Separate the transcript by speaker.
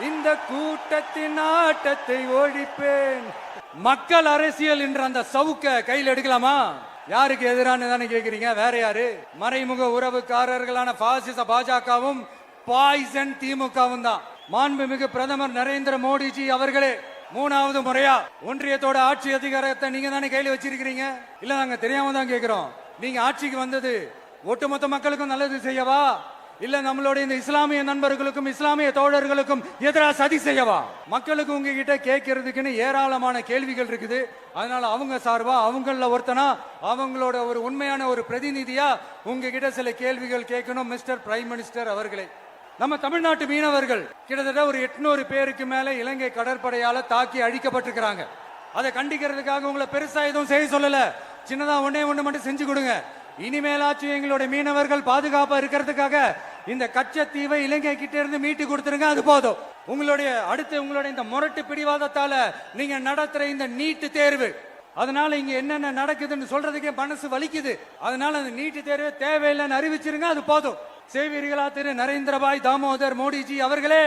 Speaker 1: இந்த கூட்டத்தின் ஆட்டத்தை ஒழிப்பேன். மக்கள் அரசியல் என்ற அந்த சவுக்க கையில் எடுக்கலாமா? யாருக்கு எதிரான தானே கேக்குறீங்க? வேற யாரு? மறைமுக உறவுக்காரர்களான பாசிச பாஜகவும் பாய்சன் திமுகவும் தான். மாண்புமிகு பிரதமர் நரேந்திர மோடிஜி அவர்களே, 3வது முறையா ஒன்றியத்தோட ஆட்சி அதிகாரத்தை நீங்க தானே கையில வச்சிருக்கிறீங்க. இல்ல நாங்க தெரியாம தான் கேக்குறோம். நீங்க ஆட்சிக்கு வந்தது ஒட்டுமொத்த மக்களுக்கும் நல்லது செய்யவா, இல்ல நம்மளுடைய இந்த இஸ்லாமிய நண்பர்களுக்கும் இஸ்லாமிய தோழர்களுக்கும் எதிராக சதி செய்யவா? மக்களுக்கு உங்ககிட்ட கேட்கறதுக்குன்னு ஏராளமான கேள்விகள் இருக்குது. அதனால அவங்க சார்பா, அவங்கள ஒருத்தனா, அவங்களோட ஒரு உண்மையான ஒரு பிரதிநிதியா உங்ககிட்ட சில கேள்விகள் கேட்கணும். மிஸ்டர் பிரைம் மினிஸ்டர் அவர்களே, நம்ம தமிழ்நாட்டு மீனவர்கள் கிட்டத்தட்ட ஒரு 800 பேருக்கு மேல இலங்கை கடற்படையால தாக்கி அழிக்கப்பட்டிருக்கிறாங்க. அதை கண்டிக்கிறதுக்காக உங்களை பெருசா எதுவும் செய்ய சொல்லல. சின்னதா ஒண்ணே ஒண்ணு மட்டும் செஞ்சு கொடுங்க. இனிமேலாச்சும் எங்களுடைய மீனவர்கள் பாதுகாப்பா இருக்கிறதுக்காக இந்த கச்சத்தீவை இலங்கை கிட்ட இருந்து மீட்டு கொடுத்துருங்க. அது போதும். உங்களுடைய இந்த முரட்டு பிடிவாதத்தால நீங்க நடத்துற இந்த நீட்டு தேர்வு, அதனால இங்க என்னென்ன நடக்குதுன்னு சொல்றதுக்கே மனசு வலிக்குது. அதனால அந்த நீட்டு தேர்வு தேவையில்லைன்னு அறிவிச்சிருங்க. அது போதும். செய்வீர்களா திரு நரேந்திரபாய் தாமோதர் மோடிஜி அவர்களே?